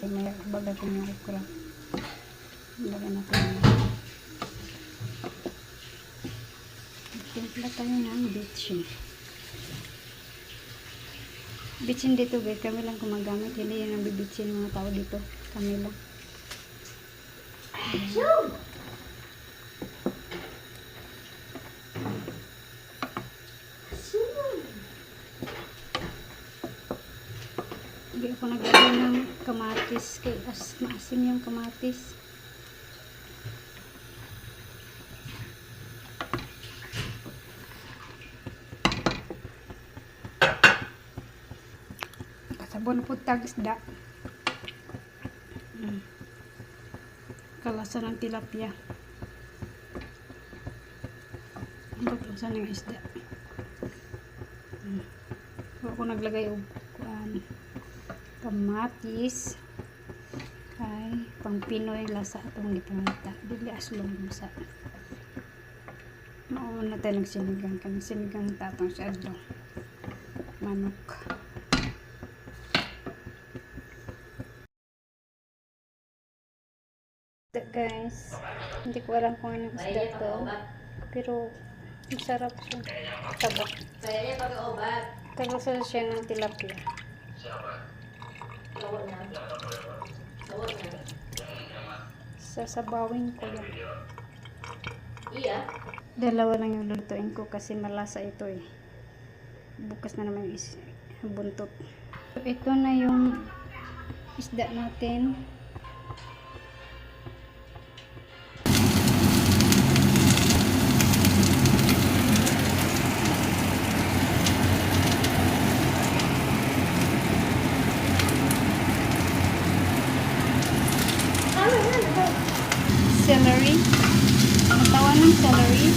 May baga ko yung okra. Lagyan natin yun. Timpla tayo ng bitchin. Bitchin dito guys, kami lang gumagamit. Hindi yun ang bibitchin ng mga tao dito. Kami lang. Hindi ako naglagay ng kamatis. Kaya maasim yung kamatis. Sabon po tag isda. Kalasa ng tilapia. Ang kalasa ng isda. Ako naglagay og kamatis kay pang Pinoy lasa atong gipangita. Dili aslong sa. Mauna tayo nagsinigang kami. Sinigang tatong sa adlaw. Manok. Guys, hindi ko alam kung anong isda to, pero masarap siya. Taba. Kalasa siya ng tilapia. Sasabawin ko yan. Dalawa lang yung lutuin ko kasi malasa ito eh. Bukas na naman yung buntot. Ito na yung isda natin. Celery. Ang tawa ng celery.